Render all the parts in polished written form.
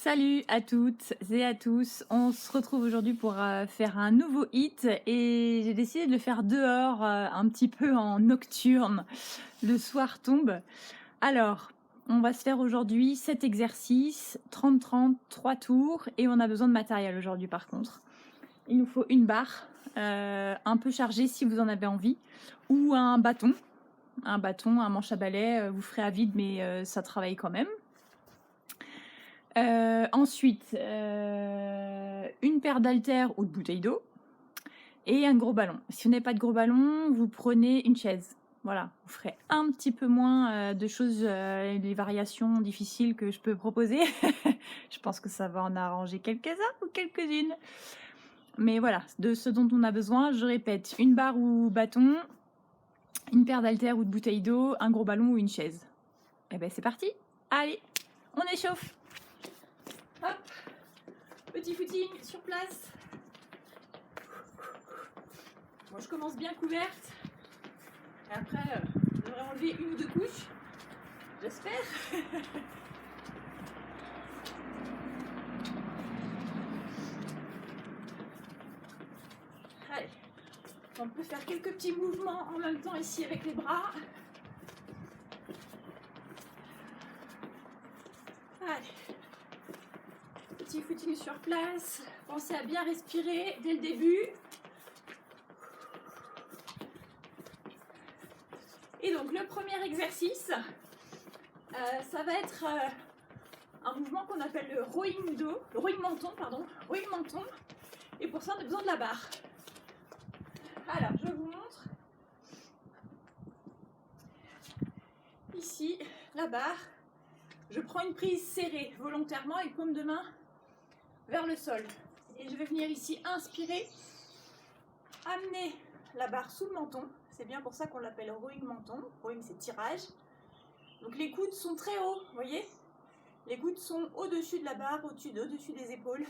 Salut à toutes et à tous, on se retrouve aujourd'hui pour faire un nouveau hit et j'ai décidé de le faire dehors, un petit peu en nocturne. Le soir tombe. Alors, on va se faire aujourd'hui 7 exercices, 30-30, 3 tours et on a besoin de matériel aujourd'hui par contre. Il nous faut une barre, un peu chargée si vous en avez envie, ou un bâton, un manche à balai, vous ferez à vide mais ça travaille quand même. Ensuite, une paire d'haltères ou de bouteilles d'eau et un gros ballon. Si vous n'avez pas de gros ballon, vous prenez une chaise. Voilà, vous ferez un petit peu moins de choses, les variations difficiles que je peux proposer. Je pense que ça va en arranger quelques-uns ou quelques-unes. Mais voilà, de ce dont on a besoin, je répète, une barre ou bâton, une paire d'haltères ou de bouteilles d'eau, un gros ballon ou une chaise. Et ben c'est parti. Allez, on échauffe. Hop, petit footing sur place. Bon, je commence bien couverte. Et après, je devrais enlever une ou deux couches. J'espère. Allez, on peut faire quelques petits mouvements en même temps ici avec les bras. Allez, petit footing sur place. Pensez à bien respirer dès le début. Et donc le premier exercice, ça va être un mouvement qu'on appelle le rowing menton. Et pour ça, on a besoin de la barre. Alors, je vous montre. Ici, la barre. Je prends une prise serrée volontairement et paume de main vers le sol. Et je vais venir ici inspirer, amener la barre sous le menton. C'est bien pour ça qu'on l'appelle rowing menton. Rowing, c'est tirage. Donc les coudes sont très hauts, vous voyez? Les coudes sont au-dessus de la barre, au-dessus des épaules.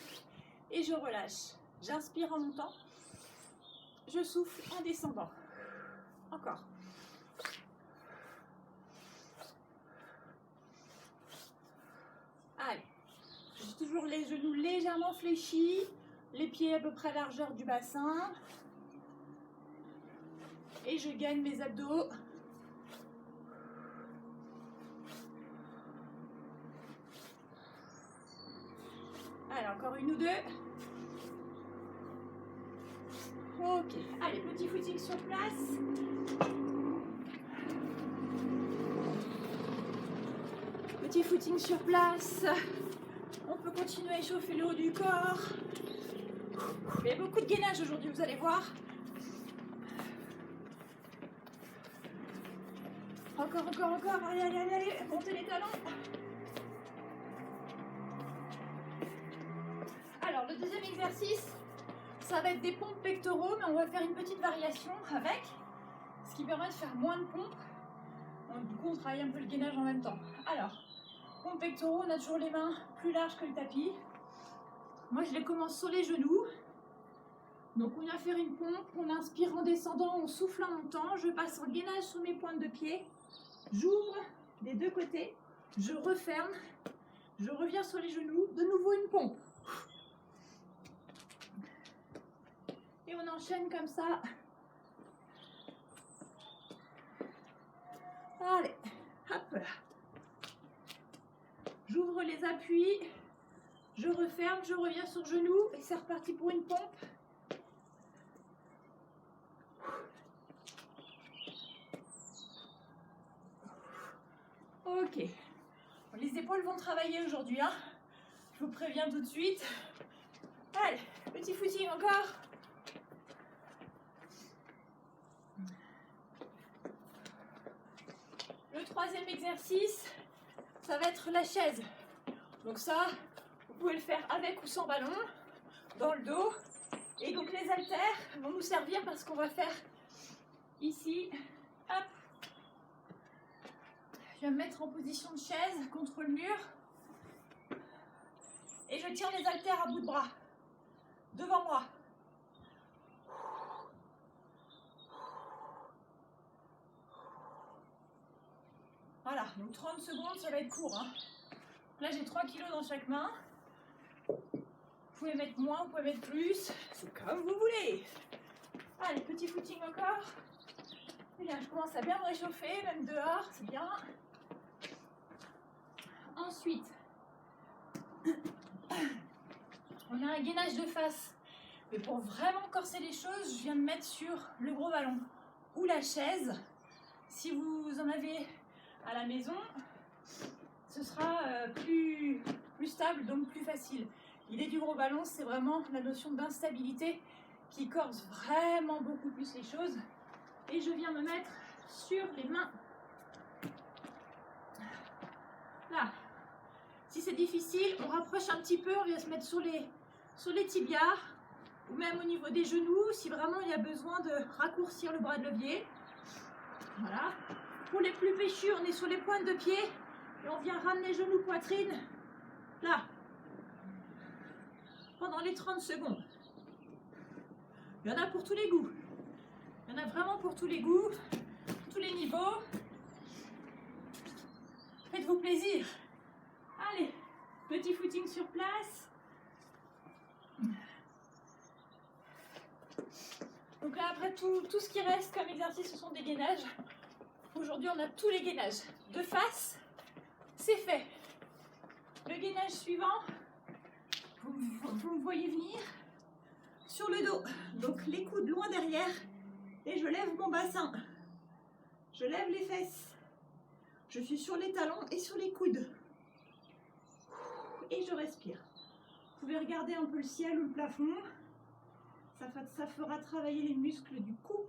Et je relâche. J'inspire en montant. Je souffle en descendant. Encore. Allez. J'ai toujours les genoux légèrement fléchis, les pieds à peu près à la largeur du bassin. Et je gagne mes abdos. Allez, encore une ou deux. Ok, allez, petit footing sur place. Petit footing sur place. On peut continuer à échauffer le haut du corps. Il y a beaucoup de gainage aujourd'hui, vous allez voir. Encore. Allez, montez les talons. Alors, le deuxième exercice, ça va être des pompes pectoraux, mais on va faire une petite variation avec, ce qui permet de faire moins de pompes. Donc, du coup, on travaille un peu le gainage en même temps. Alors, pompes pectoraux, on a toujours les mains plus larges que le tapis. Moi, je les commence sur les genoux. Donc, on vient faire une pompe, on inspire en descendant, on souffle en montant. Je passe en gainage sur mes pointes de pied. J'ouvre des deux côtés, je referme, je reviens sur les genoux, de nouveau une pompe. Et on enchaîne comme ça. Allez, hop. J'ouvre les appuis, je referme, je reviens sur genoux et c'est reparti pour une pompe. Ok. Les épaules vont travailler aujourd'hui, hein. Je vous préviens tout de suite. Allez, petit footing encore. Le troisième exercice, ça va être la chaise. Donc ça, vous pouvez le faire avec ou sans ballon, dans le dos. Et donc les haltères vont nous servir parce qu'on va faire ici, hop. Je vais me mettre en position de chaise contre le mur. Et je tiens les haltères à bout de bras, devant moi. Voilà, donc 30 secondes, ça va être court, hein. Là, j'ai 3 kilos dans chaque main. Vous pouvez mettre moins, vous pouvez mettre plus, c'est comme vous voulez. Allez, petit footing encore. Et bien, je commence à bien me réchauffer, même dehors, c'est bien. Ensuite, on a un gainage de face. Mais pour vraiment corser les choses, je viens de mettre sur le gros ballon ou la chaise. Si vous en avez à la maison, ce sera plus stable, donc plus facile. L'idée du gros ballon, c'est vraiment la notion d'instabilité qui corse vraiment beaucoup plus les choses. Et je viens me mettre sur les mains. Là. Si c'est difficile, on rapproche un petit peu, on vient se mettre sur les tibias ou même au niveau des genoux si vraiment il y a besoin de raccourcir le bras de levier. Voilà. Pour les plus péchus, on est sur les pointes de pied et on vient ramener genoux, poitrine. Là. Pendant les 30 secondes. Il y en a pour tous les goûts. Il y en a vraiment pour tous les goûts, tous les niveaux. Faites-vous plaisir. Allez, petit footing sur place. Donc là, après, tout ce qui reste comme exercice, ce sont des gainages. Aujourd'hui, on a tous les gainages. De face, c'est fait. Le gainage suivant, vous me voyez venir sur le dos. Donc les coudes loin derrière et je lève mon bassin. Je lève les fesses. Je suis sur les talons et sur les coudes. Et je respire. Vous pouvez regarder un peu le ciel ou le plafond. Ça fera travailler les muscles du cou.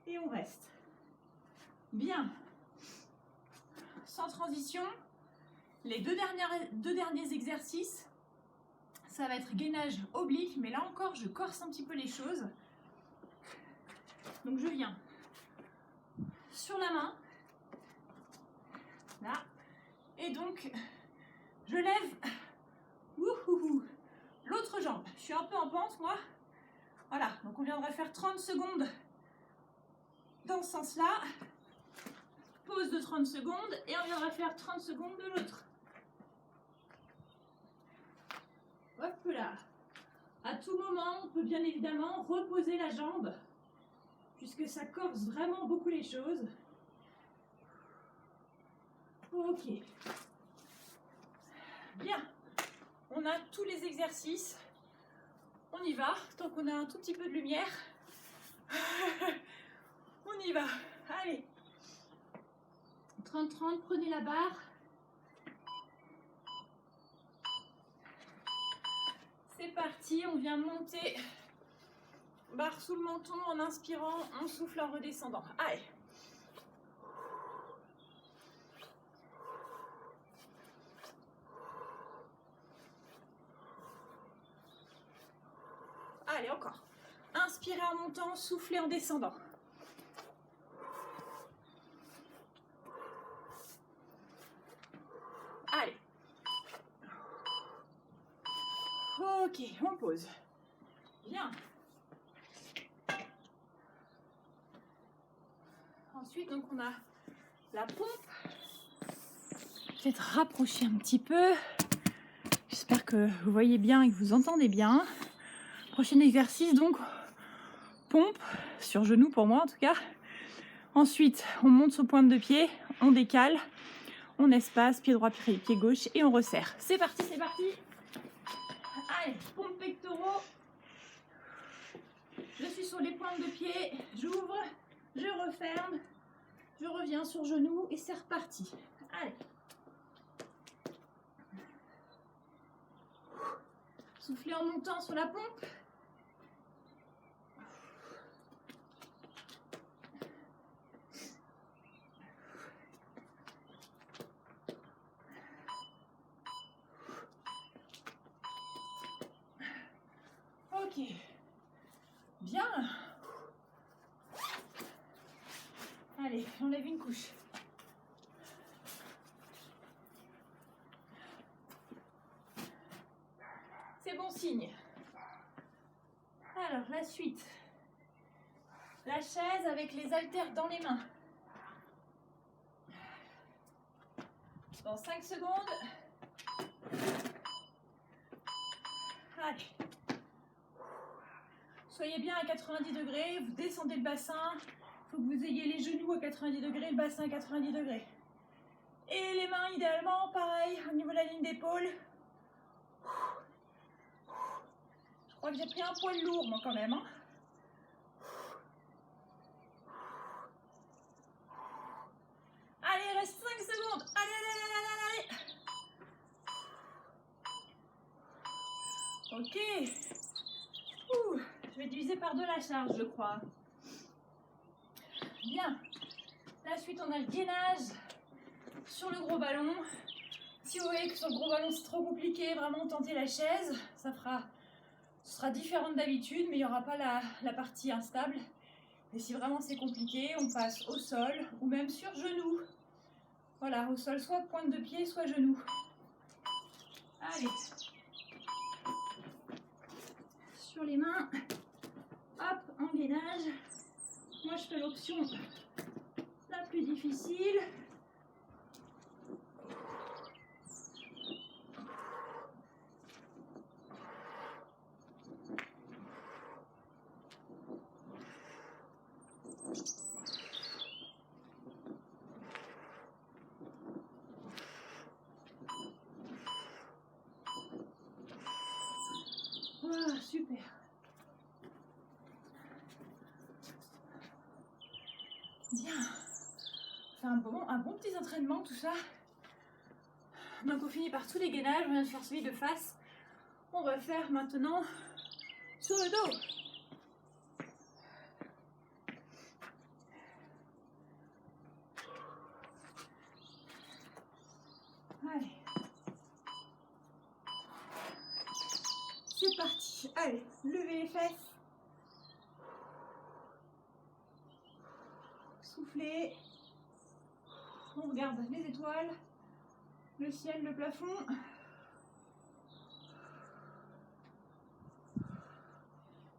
Et on reste. Bien. Sans transition, les deux derniers exercices, ça va être gainage oblique, mais là encore, je corse un petit peu les choses. Donc je viens sur la main, là, et donc je lève l'autre jambe. Je suis un peu en pente, moi. Voilà, donc on viendrait faire 30 secondes dans ce sens-là. Pause de 30 secondes et on viendra faire 30 secondes de l'autre. Hop là. À tout moment, on peut bien évidemment reposer la jambe puisque ça corse vraiment beaucoup les choses. Ok. Bien. On a tous les exercices. On y va. Tant qu'on a un tout petit peu de lumière. On y va. Allez. 30-30, prenez la barre. C'est parti, on vient monter. Barre sous le menton en inspirant, on souffle en redescendant. Allez. Allez, encore. Inspirez en montant, soufflez en descendant. Allez. Ok, on pose. Bien. Ensuite, donc on a la pompe. Peut-être rapprocher un petit peu. J'espère que vous voyez bien et que vous entendez bien. Prochain exercice, donc, pompe, sur genou pour moi en tout cas. Ensuite, on monte sur pointe de pied, on décale, on espace, pied droit, pied gauche et on resserre. C'est parti, c'est parti. Allez, pompe pectoraux. Je suis sur les pointes de pied, j'ouvre, je referme, je reviens sur genou et c'est reparti. Allez. Soufflez en montant sur la pompe. Ok. Bien. Allez, j'enlève une couche. C'est bon signe. Alors, la suite. La chaise avec les haltères dans les mains. Dans 5 secondes. Allez. Soyez bien à 90 degrés, vous descendez le bassin. Il faut que vous ayez les genoux à 90 degrés, le bassin à 90 degrés. Et les mains, idéalement, pareil, au niveau de la ligne d'épaule. Je crois que j'ai pris un poil lourd, moi, quand même. Hein. Allez, il reste 5 secondes. Allez, allez, allez, allez, allez. Ok. Ouh, je vais diviser par 2 la charge, je crois. Bien. La suite, on a le gainage sur le gros ballon. Si vous voyez que sur le gros ballon, c'est trop compliqué, vraiment tentez la chaise. Ce sera différent d'habitude, mais il n'y aura pas la partie instable. Et si vraiment c'est compliqué, on passe au sol ou même sur genou. Voilà, au sol, soit pointe de pied, soit genou. Allez. Sur les mains. Hop, en gainage. Moi, je fais l'option la plus difficile. Voilà, super. Bien. C'est un bon petit entraînement tout ça. Donc on finit par tous les gainages, on vient de faire celui de face. On va faire maintenant sur le dos. Allez. C'est parti. Allez, levez les fesses. Soufflez. On regarde les étoiles, le ciel, le plafond.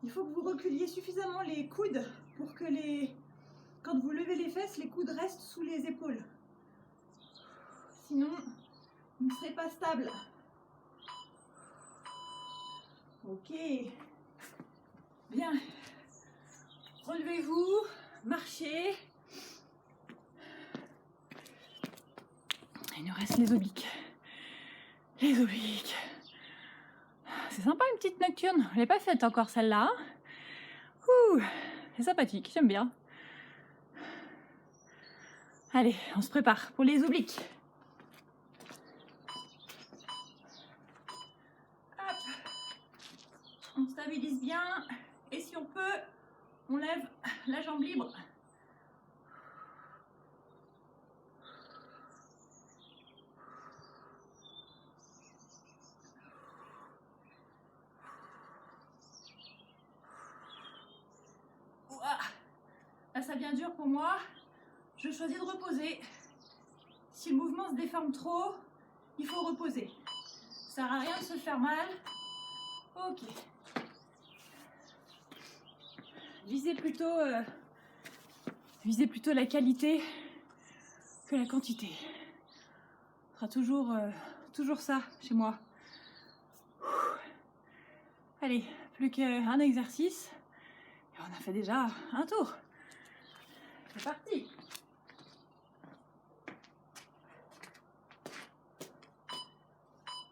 Il faut que vous reculiez suffisamment les coudes pour que quand vous levez les fesses, les coudes restent sous les épaules. Sinon, vous ne serez pas stable. Ok. Bien. Relevez-vous, marchez. Il nous reste les obliques. Les obliques. C'est sympa une petite nocturne. Je l'ai pas faite encore celle-là. Ouh, c'est sympathique, j'aime bien. Allez, on se prépare pour les obliques. Hop. On stabilise bien. Et si on peut, on lève la jambe libre. Là, ça devient dur pour moi. Je choisis de reposer. Si le mouvement se déforme trop, il faut reposer. Ça sert à rien de se faire mal. Ok. Visez plutôt la qualité que la quantité. Ce sera toujours ça chez moi. Allez, plus qu'un exercice. Et on a fait déjà un tour. C'est parti.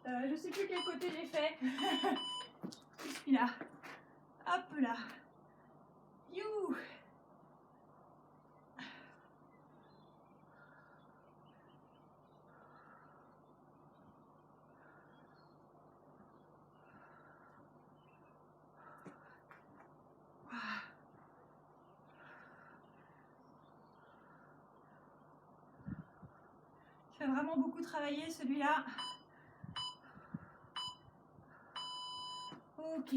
Je sais plus quel côté j'ai fait. Celui-là. Hop là. You. Il fait vraiment beaucoup travailler celui-là. Ok.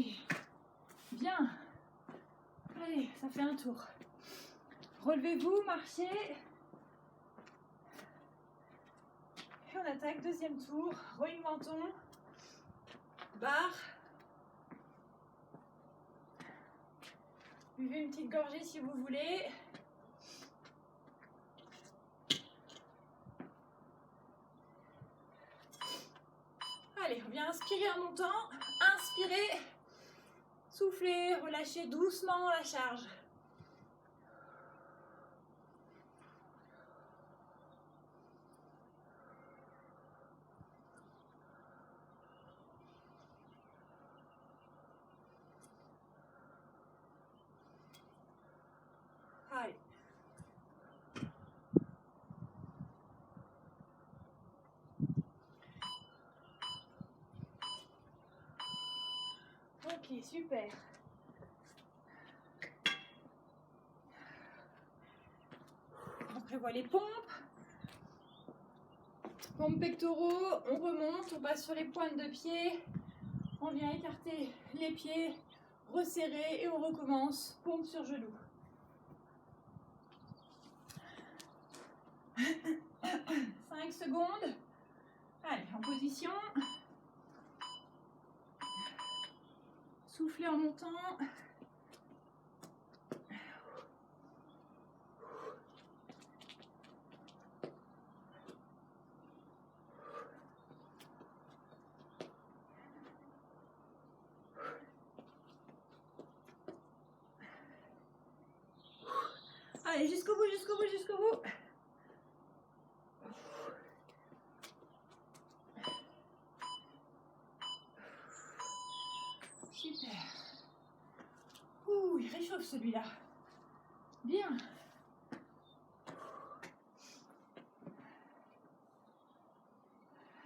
Bien. Allez, ça fait un tour. Relevez-vous, marchez. Et on attaque, deuxième tour. Rowing menton. Barre. Buvez une petite gorgée si vous voulez. Allez, on vient inspirer en montant. Inspirez. Soufflez, relâchez doucement la charge. Allez. Ok, super. On prévoit les pompes. Pompes pectoraux, on remonte, on passe sur les pointes de pied. On vient écarter les pieds, resserrer et on recommence. Pompe sur genou. 5 secondes. Allez, en position. Soufflez en montant. Allez, jusqu'au bout, jusqu'au bout, jusqu'au bout. Super. Ouh, il réchauffe celui-là. Bien.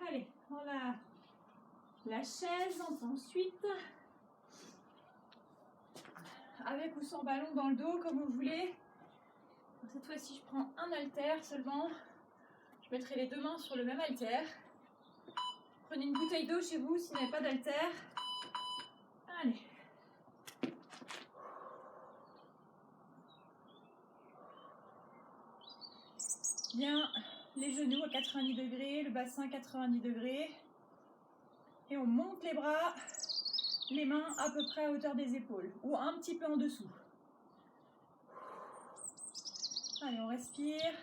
Allez, on la chaise, ensuite, avec ou sans ballon dans le dos, comme vous voulez. Cette fois-ci, je prends un haltère seulement. Je mettrai les deux mains sur le même haltère. Prenez une bouteille d'eau chez vous s'il n'y a pas d'haltère. Allez. Bien, les genoux à 90 degrés, le bassin à 90 degrés. Et on monte les bras, les mains à peu près à hauteur des épaules, ou un petit peu en dessous. Allez, on respire.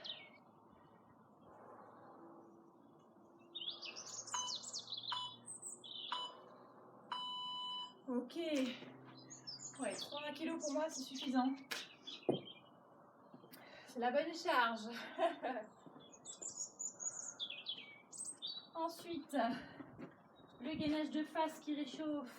Ok. Ouais, 3 kg pour moi, c'est suffisant. C'est la bonne charge. Ensuite, le gainage de face qui réchauffe.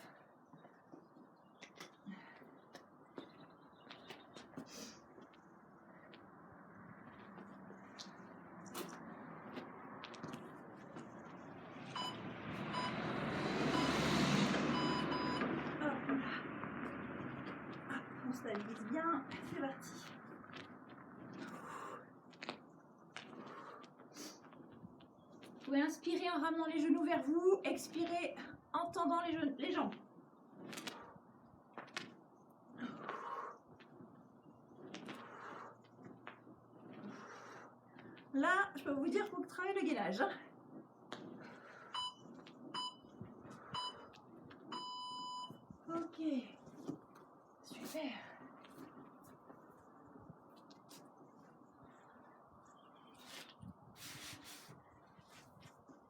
Hop là. On stabilise bien. C'est parti. Vous pouvez inspirer en ramenant les genoux vers vous, expirer en tendant les jambes. Là, je peux vous dire qu'il faut travailler le gainage. Ok, super.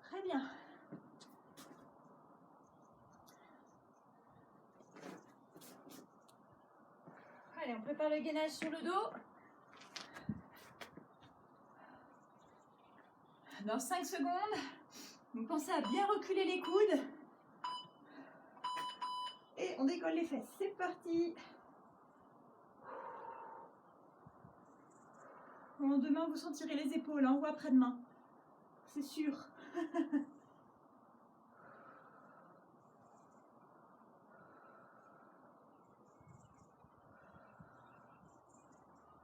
Très bien. Allez, on prépare le gainage sur le dos. Dans 5 secondes, vous pensez à bien reculer les coudes. Et on décolle les fesses. C'est parti. Bon, demain, vous sentirez les épaules, hein, ou après-demain. C'est sûr.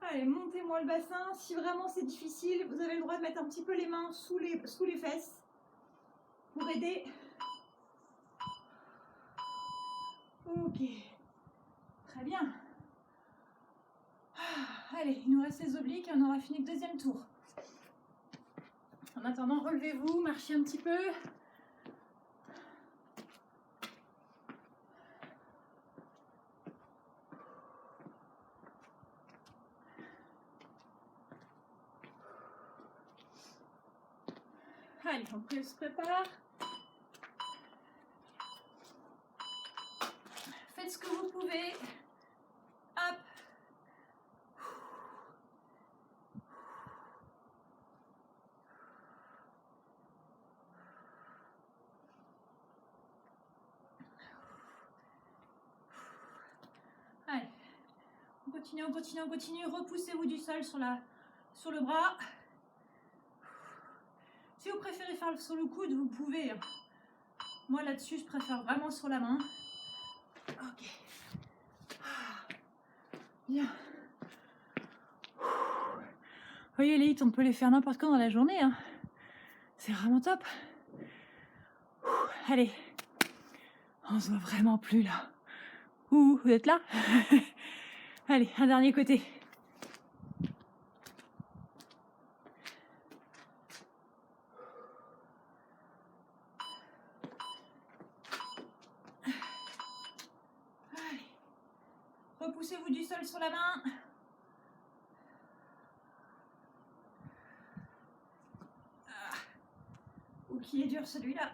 Allez, montez-moi le bassin. Si vraiment c'est difficile, vous avez le droit de mettre un petit peu les mains sous les fesses pour aider. Ok. Très bien. Allez, il nous reste les obliques et on aura fini le deuxième tour. En attendant, relevez-vous, marchez un petit peu. Allez, on se prépare. ce que vous pouvez. Hop. Allez. On continue, on continue, on continue. Repoussez-vous du sol sur le bras. Si vous préférez faire sur le coude, vous pouvez. Moi là-dessus, je préfère vraiment sur la main. Ok. Bien. Vous voyez les hits, on peut les faire n'importe quand dans la journée. Hein. C'est vraiment top. Allez. On se voit vraiment plus là. Ouh, vous êtes là? Allez, un dernier côté. Allez. Repoussez-vous du sol sur la main. Ou qui est dur celui-là.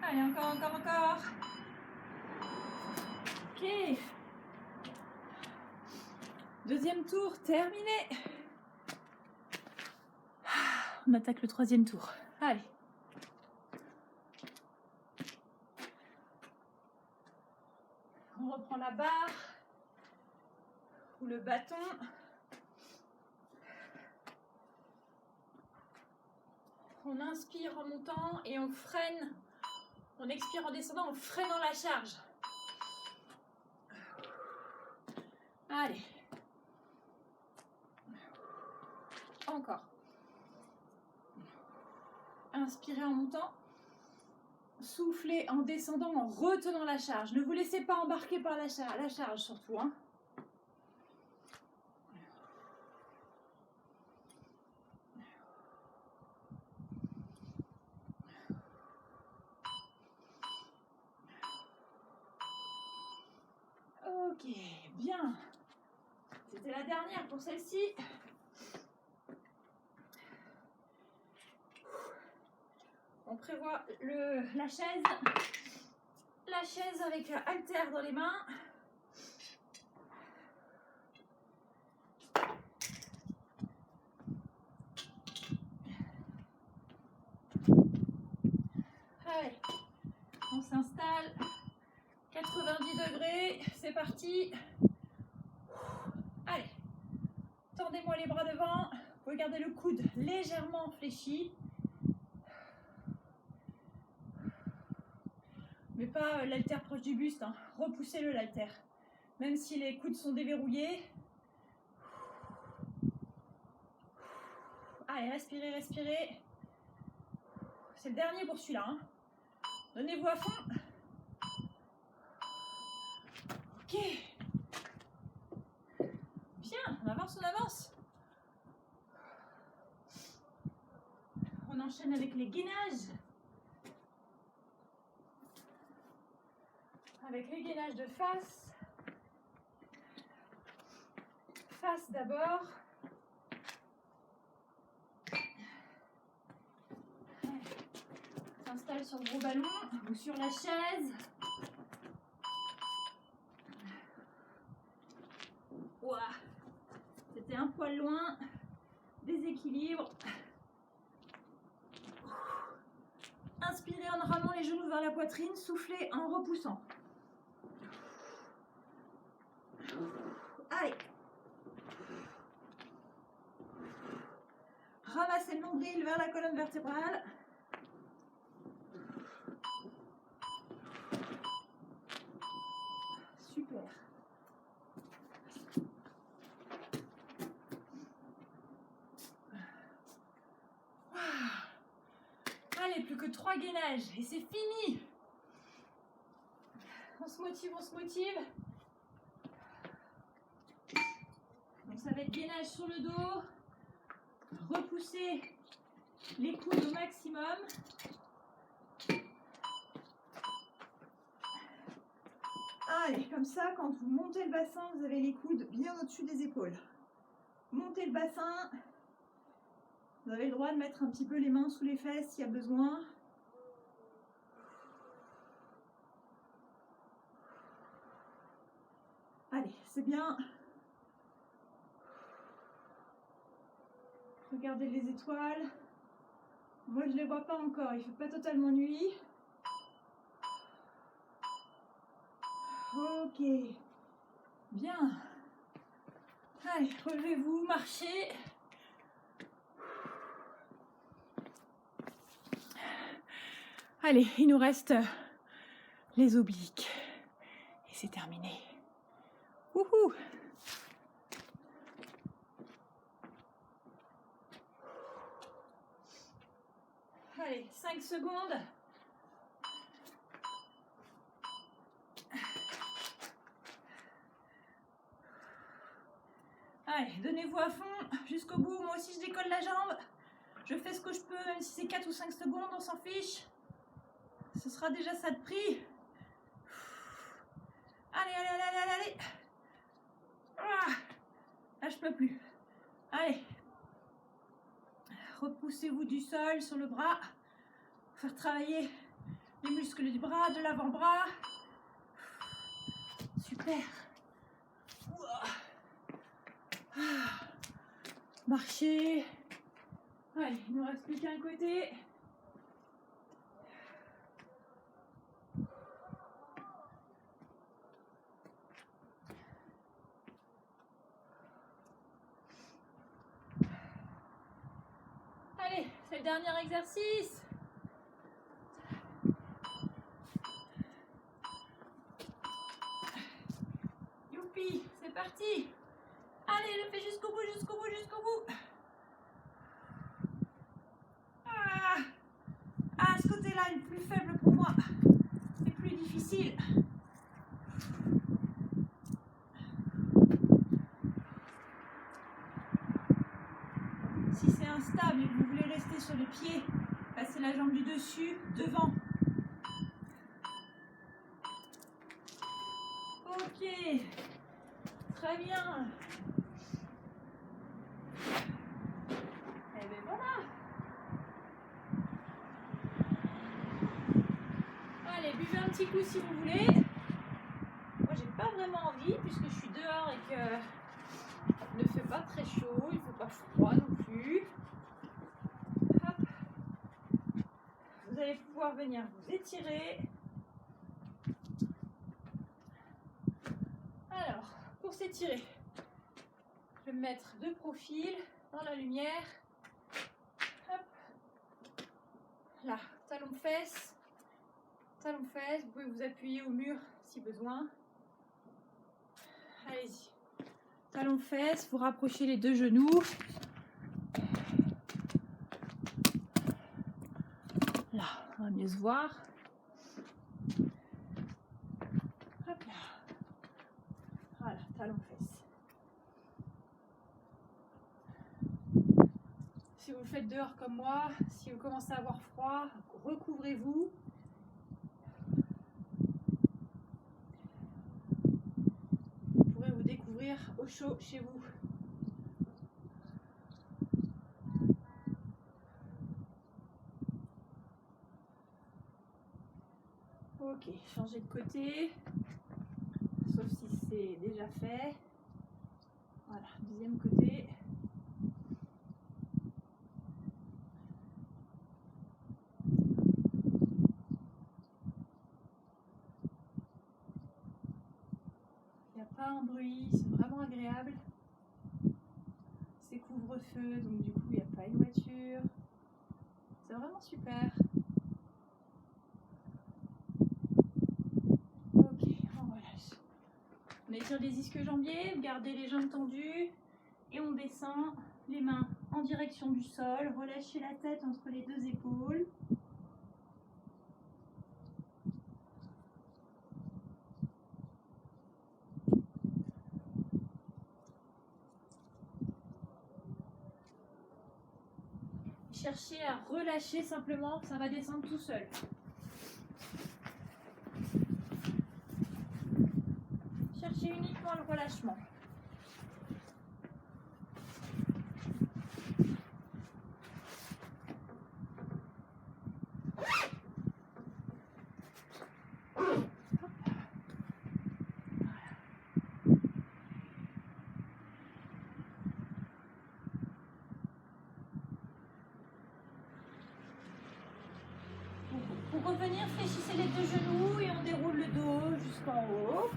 Allez, encore, encore, encore. Ok. Deuxième tour, terminé. On attaque le troisième tour. Allez. On reprend la barre ou le bâton. On inspire en montant et on freine. On expire en descendant en freinant la charge. Allez. Encore. Inspirez en montant. Soufflez en descendant en retenant la charge. Ne vous laissez pas embarquer par la charge surtout. Hein. Ok, bien. C'était la dernière pour celle-ci. On prévoit la chaise avec haltère dans les mains. Allez, on s'installe. 90 degrés, c'est parti. Allez, tendez-moi les bras devant. Vous pouvez garder le coude légèrement fléchi. Mais pas l'haltère proche du buste, hein. Repoussez-le l'haltère. Même si les coudes sont déverrouillés. Allez, respirez, respirez. C'est le dernier pour celui-là. Hein. Donnez-vous à fond. Ok. Bien, on avance, on avance. On enchaîne avec les gainages. Avec les gainages de face. Face d'abord. On s'installe sur le gros ballon ou sur la chaise. Ouah. C'était un poil loin. Déséquilibre. Inspirez en ramenant les genoux vers la poitrine. Soufflez en repoussant. Allez. Ramassez le nombril vers la colonne vertébrale. Super. Allez, plus que 3 gainages et c'est fini. On se motive, on se motive. Donc ça va être gainage sur le dos. Repoussez les coudes au maximum. Allez, comme ça, quand vous montez le bassin, vous avez les coudes bien au-dessus des épaules. Montez le bassin. Vous avez le droit de mettre un petit peu les mains sous les fesses s'il y a besoin. Allez, c'est bien. Regardez les étoiles. Moi, je ne les vois pas encore. Il ne fait pas totalement nuit. Ok. Bien. Allez, relevez-vous, marchez. Allez, il nous reste les obliques. Et c'est terminé. Wouhou! Allez, 5 secondes. Allez, donnez-vous à fond jusqu'au bout. Moi aussi, je décolle la jambe. Je fais ce que je peux, même si c'est 4 ou 5 secondes, on s'en fiche. Ce sera déjà ça de prix. Allez, allez, allez, allez, allez. Ah, là, je peux plus. Allez. Repoussez-vous du sol sur le bras. Faire travailler les muscles du bras, de l'avant-bras. Super. Marcher. Allez, il ne nous reste plus qu'un côté. Allez, c'est le dernier exercice. Youpi, c'est parti. Allez, le fais jusqu'au bout, jusqu'au bout, jusqu'au bout. Ah, ce côté-là est le plus faible pour moi. C'est plus difficile. Si c'est instable et que vous voulez rester sur les pieds, passez la jambe du dessus, devant. Ok, très bien. Et bien voilà. Allez, buvez un petit coup si vous voulez. Moi, j'ai pas vraiment envie puisque je suis dehors et que il ne fait pas très chaud, il ne fait pas froid non plus. Hop. Vous allez pouvoir venir vous étirer. Alors, pour s'étirer, je vais me mettre de profil dans la lumière. Hop. Là, talon-fesse. Talon-fesse, vous pouvez vous appuyer au mur si besoin. Allez-y. Talon-fesse, vous rapprochez les deux genoux. Là, on va mieux se voir. Hop là. Voilà, talon-fesse. Si vous le faites dehors comme moi, si vous commencez à avoir froid, recouvrez-vous. Vous pourrez vous découvrir au chaud chez vous. Ok, changez de côté, sauf si c'est déjà fait. Voilà, deuxième côté. Il n'y a pas un bruit, c'est vraiment agréable. C'est couvre-feu, donc du coup il n'y a pas une voiture. C'est vraiment super. Ok, on relâche. On étire les ischio-jambiers, gardez les jambes tendues et on descend les mains en direction du sol. Relâchez la tête entre les deux épaules. Cherchez à relâcher simplement, ça va descendre tout seul. vraiment le relâchement. Pour revenir, fléchissez les deux genoux et on déroule le dos jusqu'en haut.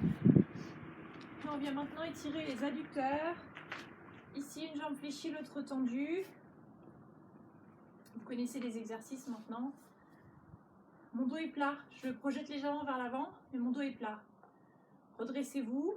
Et on vient maintenant étirer les adducteurs. Ici, une jambe fléchie, l'autre tendue. Vous connaissez les exercices maintenant. Mon dos est plat. Je le projette légèrement vers l'avant, mais mon dos est plat. Redressez-vous.